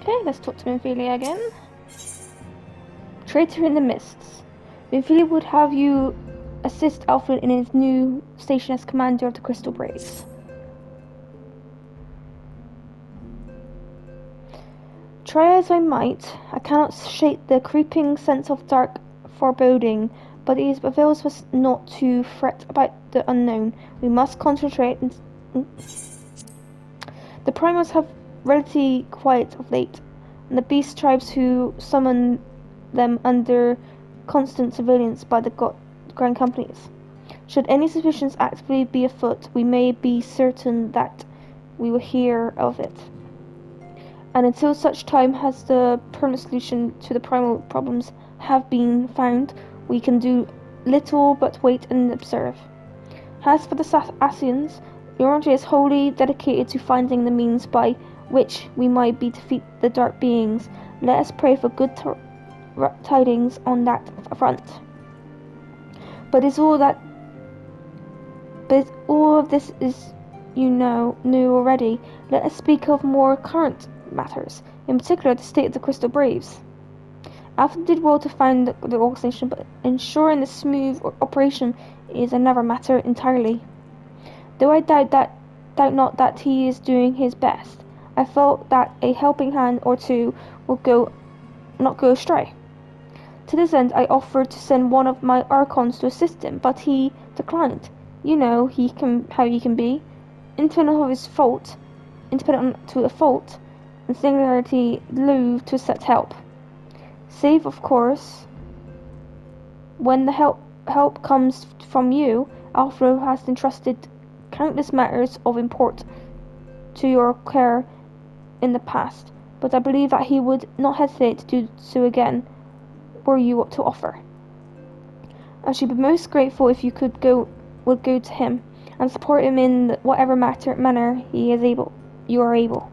Okay, let's talk to Minfilia again. Traitor in the Mists. Minfilia would have you assist Alfred in his new station as commander of the Crystal Braves. Try as I might, I cannot shake the creeping sense of dark foreboding, but it avails us not to fret about the unknown. We must concentrate. The primals have relatively quiet of late, and the beast tribes who summon them under constant surveillance by the grand companies. Should any suspicions actively be afoot, we may be certain that we will hear of it. And until such time as the permanent solution to the primal problems have been found, we can do little but wait and observe. As for the Asians, Yoranji is wholly dedicated to finding the means by which we might defeat the dark beings. Let us pray for good tidings on that front. But all of this is knew already. Let us speak of more current matters, in particular the state of the Crystal Braves. Alfred did well to found the organization, but ensuring the smooth operation is another matter entirely. Though I doubt not that he is doing his best, I felt that a helping hand or two would not go astray. To this end, I offered to send one of my archons to assist him, but he declined. You know how he can be, independent to a fault, and singularly loath to accept help. Save, of course, when the help comes from you. Alfred has entrusted countless matters of import to your care in the past, but I believe that he would not hesitate to do so again were you to offer. I should be most grateful if you would go to him and support him in whatever manner you are able.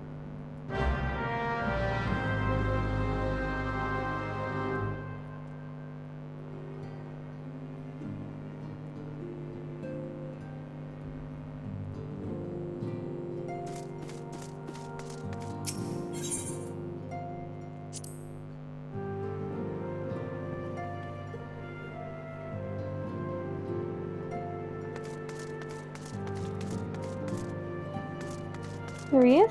There he is.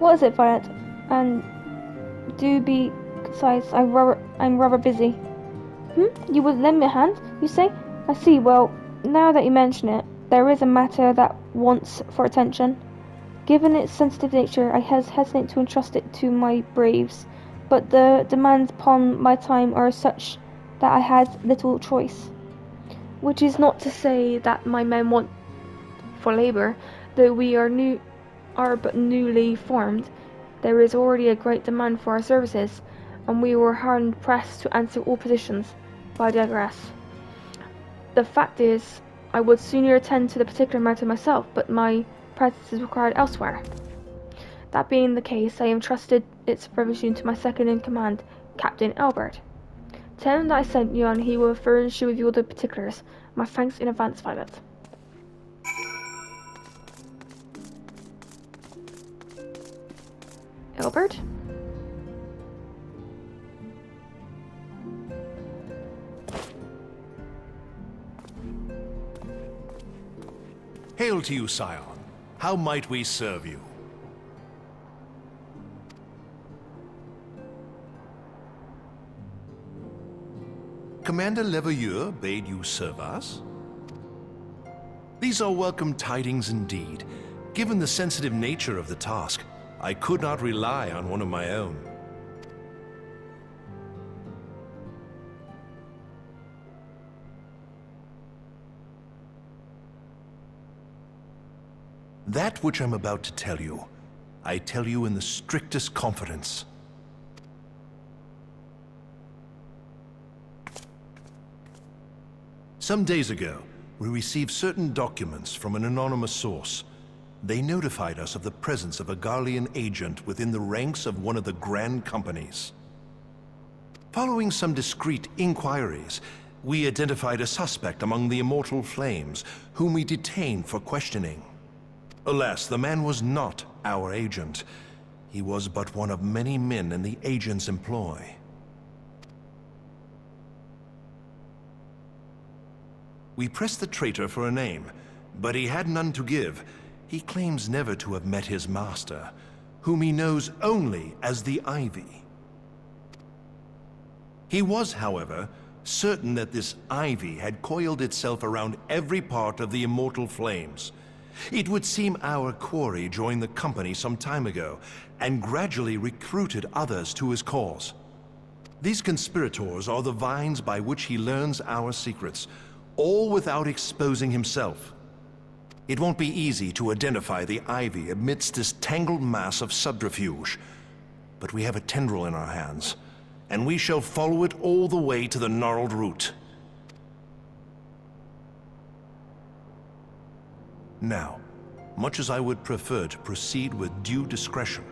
What is it, Violet? And do be concise. I'm rather busy. You would lend me a hand, you say? I see. Well, now that you mention it, there is a matter that wants for attention. Given its sensitive nature, I hesitate to entrust it to my braves, but the demands upon my time are such that I had little choice. Which is not to say that my men want for labor, though we are but newly formed. There is already a great demand for our services, and we were hard pressed to answer all positions. But I digress. The fact is, I would sooner attend to the particular matter myself, but my presence is required elsewhere. That being the case, I entrusted its supervision to my second-in-command, Captain Albert. Tell him that I sent you, and he will furnish you with all the particulars. My thanks in advance, Violet. Albert? Hail to you, Scion. How might we serve you? Commander Leveilleur bade you serve us? These are welcome tidings indeed. Given the sensitive nature of the task, I could not rely on one of my own. That which I'm about to tell you, I tell you in the strictest confidence. Some days ago, we received certain documents from an anonymous source. They notified us of the presence of a Garlean agent within the ranks of one of the grand companies. Following some discreet inquiries, we identified a suspect among the Immortal Flames, whom we detained for questioning. Alas, the man was not our agent. He was but one of many men in the agent's employ. We pressed the traitor for a name, but he had none to give. He claims never to have met his master, whom he knows only as the Ivy. He was, however, certain that this Ivy had coiled itself around every part of the immortal flames. It would seem our quarry joined the company some time ago, and gradually recruited others to his cause. These conspirators are the vines by which he learns our secrets, all without exposing himself. It won't be easy to identify the Ivy amidst this tangled mass of subterfuge, but we have a tendril in our hands, and we shall follow it all the way to the gnarled root. Now, much as I would prefer to proceed with due discretion,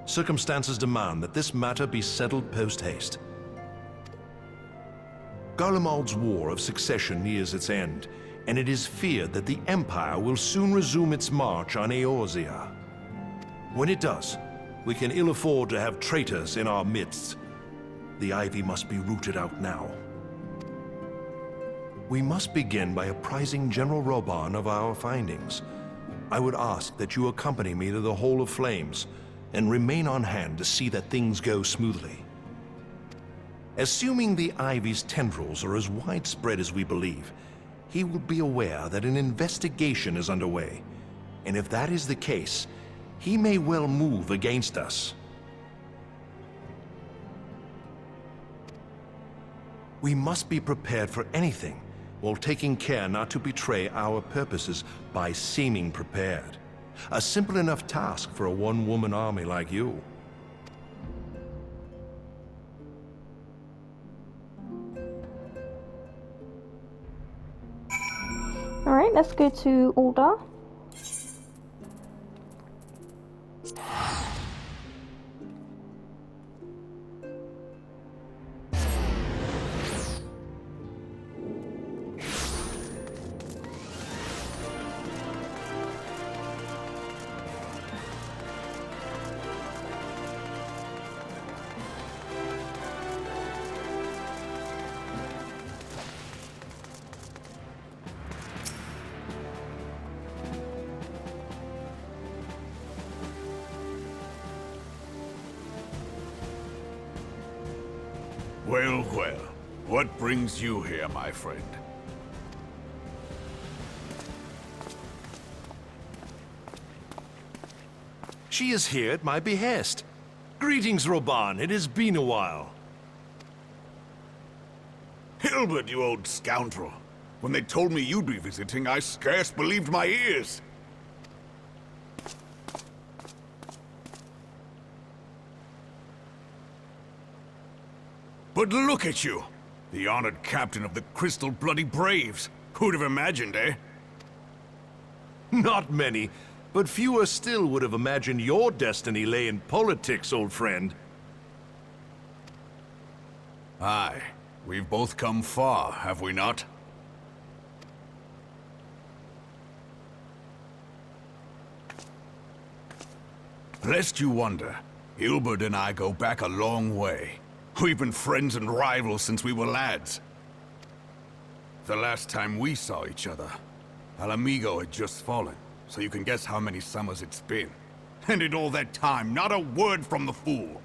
circumstances demand that this matter be settled post-haste. Garlemald's War of Succession nears its end, and it is feared that the Empire will soon resume its march on Eorzea. When it does, we can ill afford to have traitors in our midst. The Ivy must be rooted out now. We must begin by apprising General Roban of our findings. I would ask that you accompany me to the Hall of Flames, and remain on hand to see that things go smoothly. Assuming the Ivy's tendrils are as widespread as we believe, he will be aware that an investigation is underway, and if that is the case, he may well move against us. We must be prepared for anything, while taking care not to betray our purposes by seeming prepared. A simple enough task for a one-woman army like you. Alright, let's go to Ulda. Well, well. What brings you here, my friend? She is here at my behest. Greetings, Roban. It has been a while. Hilbert, you old scoundrel. When they told me you'd be visiting, I scarce believed my ears. But look at you! The honored captain of the Crystal Bloody Braves. Who'd have imagined, eh? Not many, but fewer still would have imagined your destiny lay in politics, old friend. Aye. We've both come far, have we not? Lest you wonder, Hilbert and I go back a long way. We've been friends and rivals since we were lads. The last time we saw each other, Alamigo had just fallen, so you can guess how many summers it's been. And in all that time, not a word from the fool.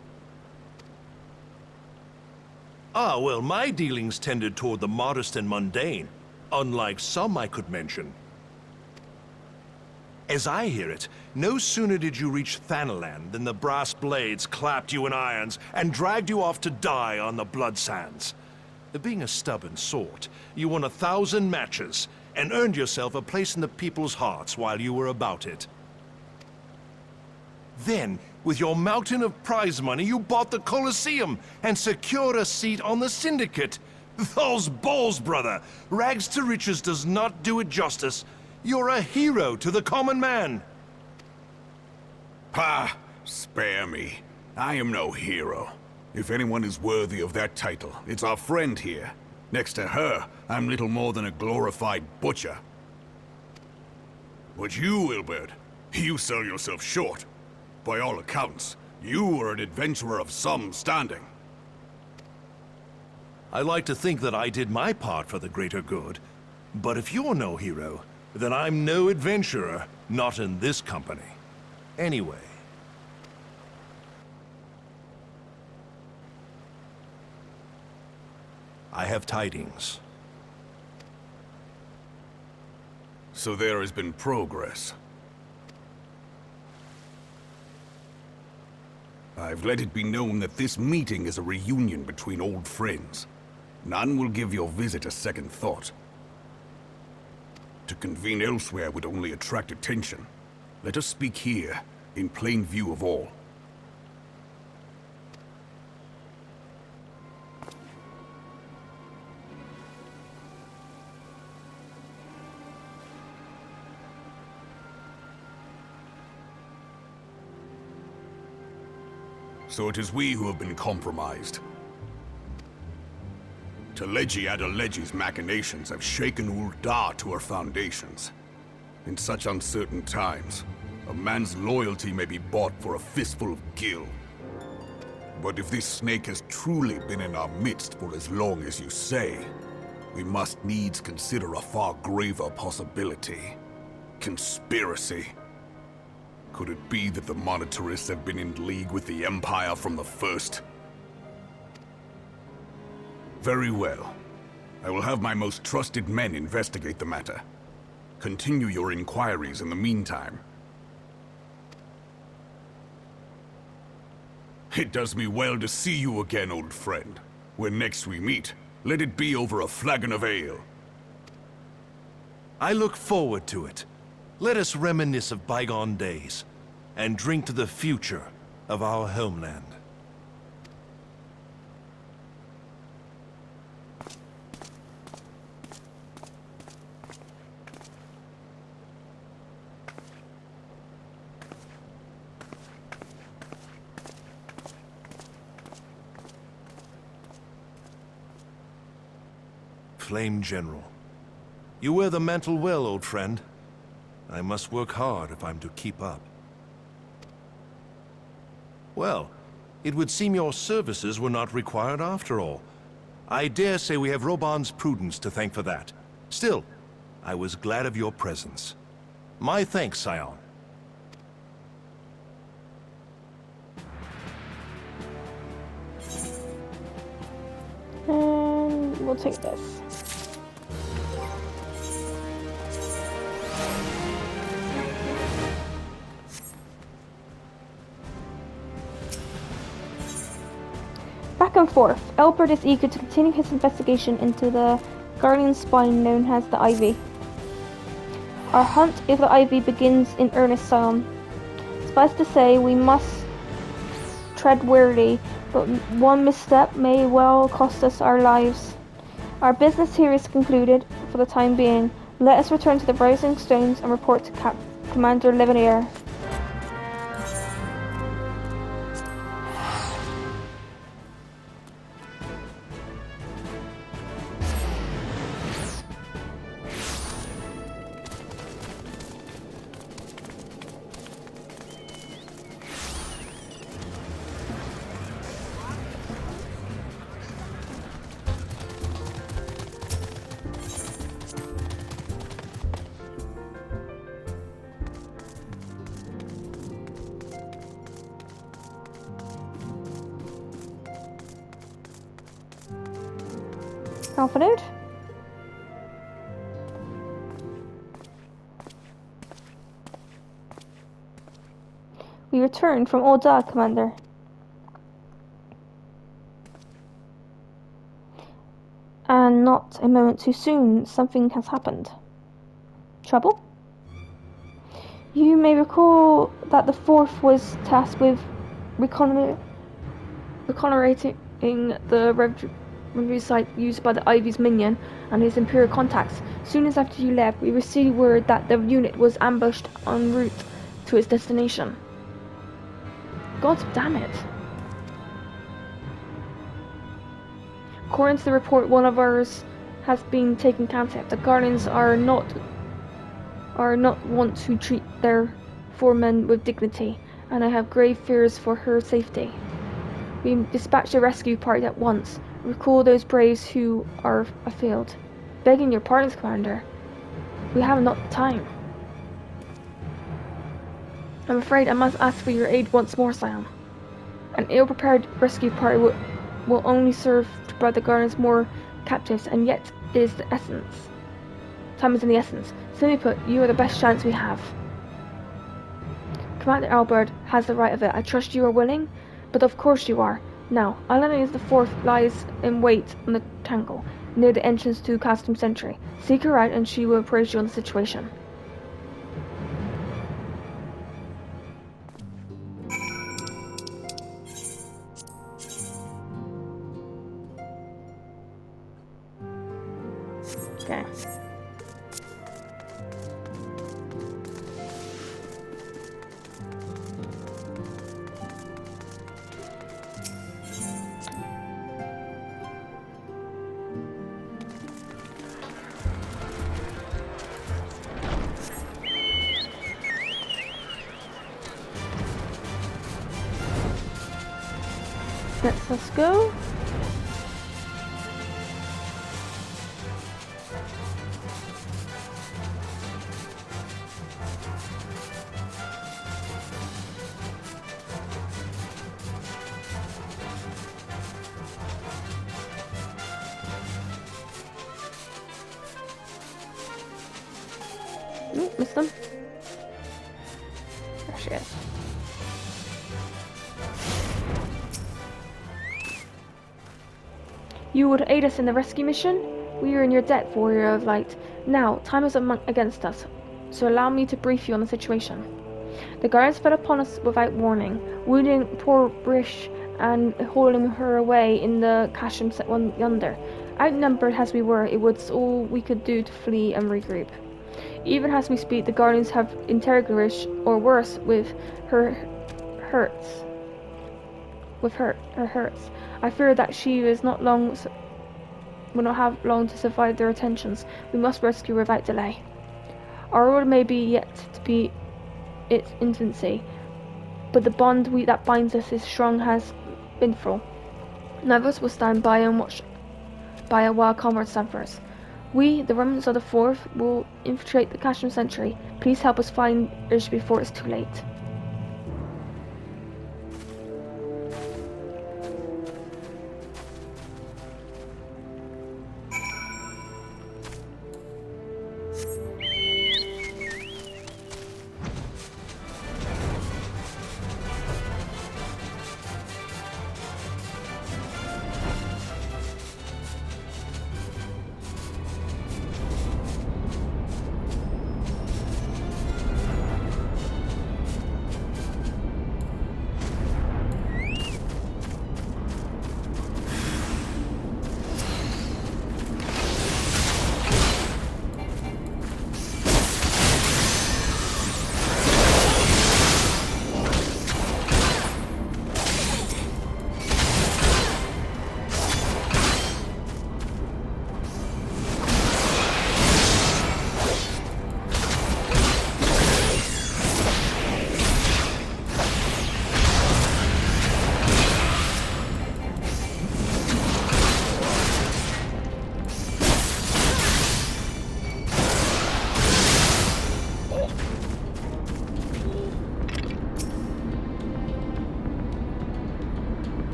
Ah, well, my dealings tended toward the modest and mundane, unlike some I could mention. As I hear it, no sooner did you reach Thanalan than the brass blades clapped you in irons and dragged you off to die on the blood sands. Being a stubborn sort, you won 1,000 matches and earned yourself a place in the people's hearts while you were about it. Then, with your mountain of prize money, you bought the Colosseum and secured a seat on the Syndicate. Those balls, brother! Rags to riches does not do it justice. You're a hero to the common man. Ha! Spare me. I am no hero. If anyone is worthy of that title, it's our friend here. Next to her, I'm little more than a glorified butcher. But you, Hilbert, You sell yourself short. By all accounts, you are an adventurer of some standing. I like to think that I did my part for the greater good. But if you're no hero, then I'm no adventurer, not in this company. Anyway. I have tidings. So there has been progress. I've let it be known that this meeting is a reunion between old friends. None will give your visit a second thought. To convene elsewhere would only attract attention. Let us speak here, in plain view of all. So it is we who have been compromised. Teleji Adeleji's machinations have shaken Ul'dah to her foundations. In such uncertain times, a man's loyalty may be bought for a fistful of gil. But if this snake has truly been in our midst for as long as you say, we must needs consider a far graver possibility. Conspiracy. Could it be that the Monetarists have been in league with the Empire from the first? Very well. I will have my most trusted men investigate the matter. Continue your inquiries in the meantime. It does me well to see you again, old friend. When next we meet, let it be over a flagon of ale. I look forward to it. Let us reminisce of bygone days, and drink to the future of our homeland. Flame General. You wear the mantle well, old friend. I must work hard if I'm to keep up. Well, it would seem your services were not required after all. I dare say we have Roban's prudence to thank for that. Still, I was glad of your presence. My thanks, Scion. And we'll take this. Back and forth, Elbert is eager to continue his investigation into the guardian spine known as the Ivy. Our hunt of the Ivy begins in earnest, Scion. Suffice to say, we must tread warily, but one misstep may well cost us our lives. Our business here is concluded, for the time being. Let us return to the Rising Stones and report to Commander Levenier. Confident? We returned from Ul'dah, Commander. And not a moment too soon, something has happened. Trouble? You may recall that the Fourth was tasked with reconnoitering the review site used by the Ivy's minion and his Imperial contacts. Soon as after you left, we received word that the unit was ambushed en route to its destination. God damn it. According to the report, one of ours has been taken captive. The Guardians are not want to treat their for men with dignity, and I have grave fears for her safety. We dispatch a rescue party at once. Recall those braves who are afield. Begging your pardon, Commander. We have not time. I'm afraid I must ask for your aid once more, Scion. An ill-prepared rescue party will only serve to bring the Guardians more captives, and yet it is the essence. Time is in the essence. Simply put, you are the best chance we have. Commander Albert has the right of it. I trust you are willing, but of course you are. Now, Island the Fourth lies in wait on the tangle, near the entrance to Custom Sentry. Seek her out and she will appraise you on the situation. Okay. Let's go. Missed them. There she is. You would aid us in the rescue mission? We are in your debt, Warrior of Light. Now, time is against us, so allow me to brief you on the situation. The guards fell upon us without warning, wounding poor Brish and hauling her away in the Casham set one yonder. Outnumbered as we were, it was all we could do to flee and regroup. Even as we speak, the Guardians have interrogated Brish, or worse, with her hurts. I fear that she will not have long to survive their attentions. We must rescue her without delay. Our order may be yet to be its infancy, but the bond that binds us is strong as been full. None of us will stand by and watch while comrade suffers. We, the remnants of the Fourth, will infiltrate the Casham Sentry. Please help us find Ish before it's too late.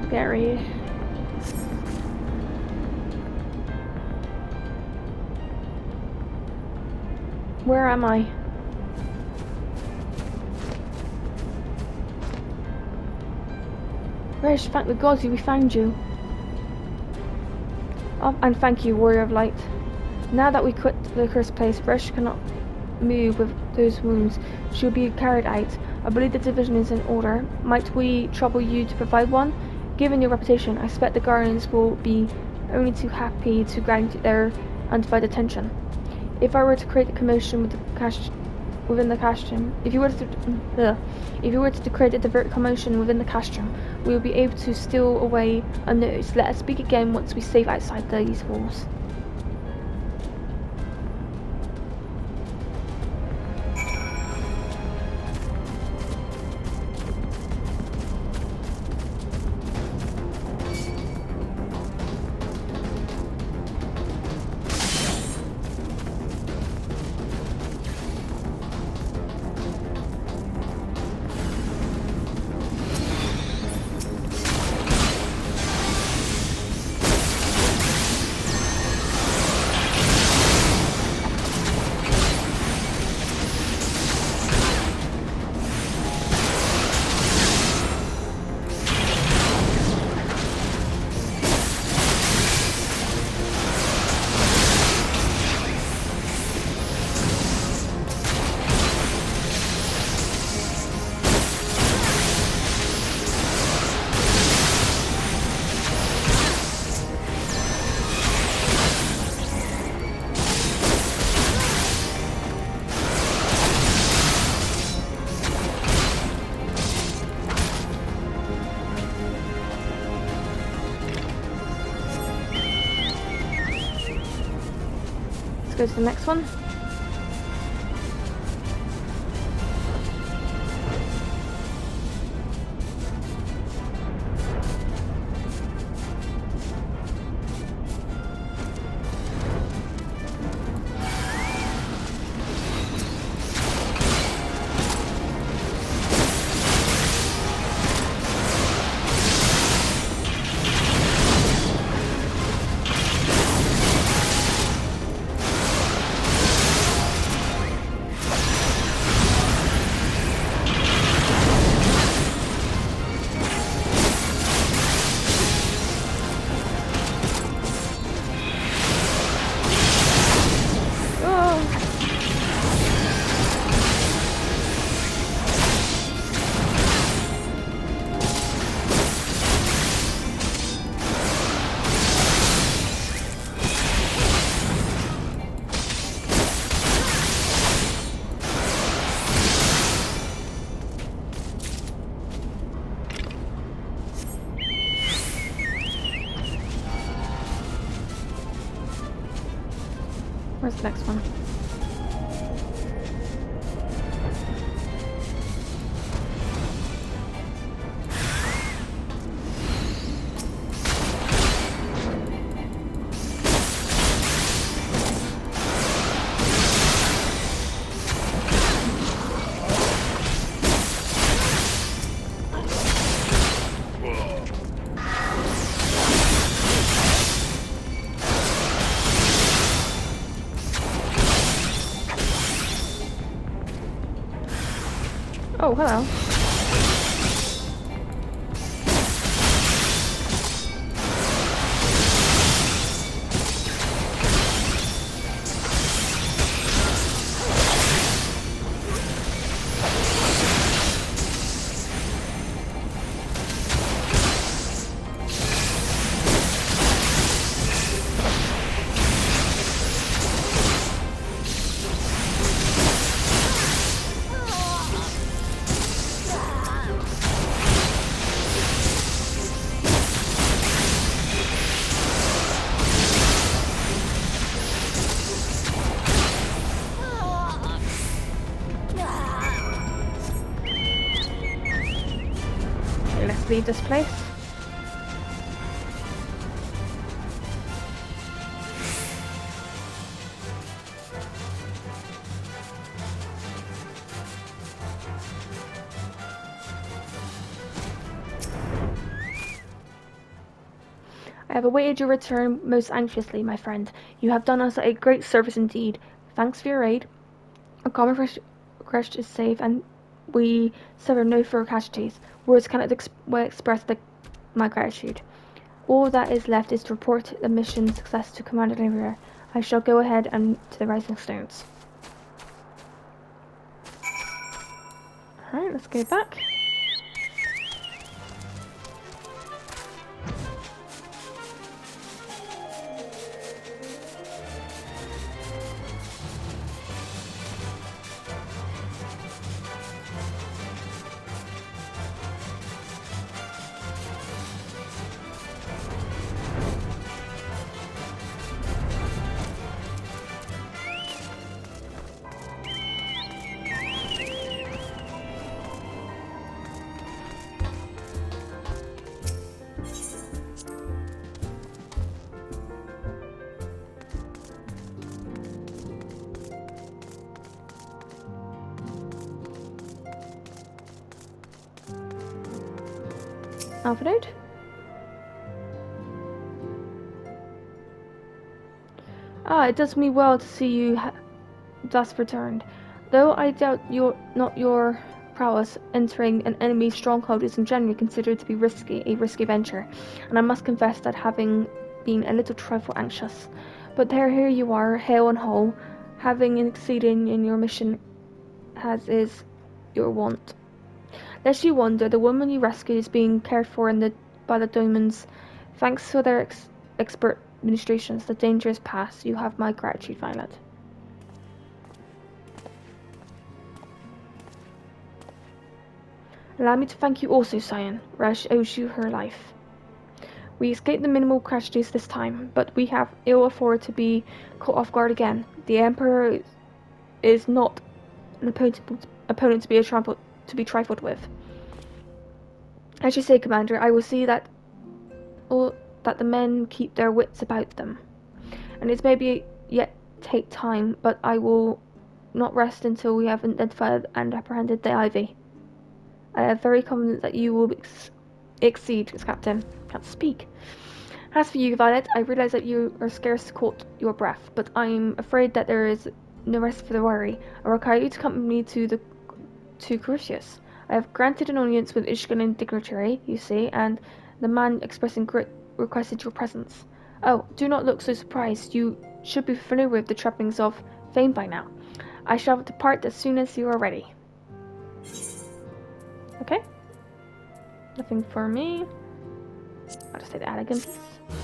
Scary. Where am I? Rish, thank the gods we found you. Oh, and thank you, Warrior of Light. Now that we quit the cursed place, Rish cannot move with those wounds. She'll be carried out. I believe the division is in order. Might we trouble you to provide one? Given your reputation, I expect the Guardians will be only too happy to grant their undivided attention. If I were to create a commotion within the castrum, if you were to create a divert commotion within the castrum, we will be able to steal away unnoticed. Let us speak again once we safe outside these walls. go to the next one. Where's the next one? Oh, hello. Let's leave this place. I have awaited your return most anxiously, my friend. You have done us a great service indeed. Thanks for your aid. Our common crest is safe, and we suffer no further casualties. Words cannot express my gratitude. All that is left is to report the mission success to Commander Navier. I shall go ahead and to the Rising Stones. Alright, let's go back. Alpha node. It does me well to see you thus returned. Though I doubt your prowess, entering an enemy's stronghold is in general considered to be a risky venture, and I must confess that having been a little trifle anxious. But here you are, hale and whole, having exceeded in your mission as is your wont. Lest you wonder, the woman you rescued is being cared for by the Domans. Thanks to their expert administrations, the danger is past. You have my gratitude, Violet. Allow me to thank you also, Cyan. Resh owes you her life. We escaped the minimal casualties this time, but we have ill afforded to be caught off guard again. The Emperor is not an opponent to be trifled with. As you say, Commander, I will see that that the men keep their wits about them. And it may yet take time, but I will not rest until we have identified and apprehended the Ivy. I am very confident that you will exceed, Captain. Can't speak. As for you, Violet, I realize that you are scarce caught your breath, but I'm afraid that there is no rest for the worry. I require you to accompany me to Crucius. I have granted an audience with Ishkan dignitary, you see, and the man expressing grit requested your presence. Oh, do not look so surprised. You should be familiar with the trappings of fame by now. I shall depart as soon as you are ready. Okay. Nothing for me. I'll just take the elegant piece.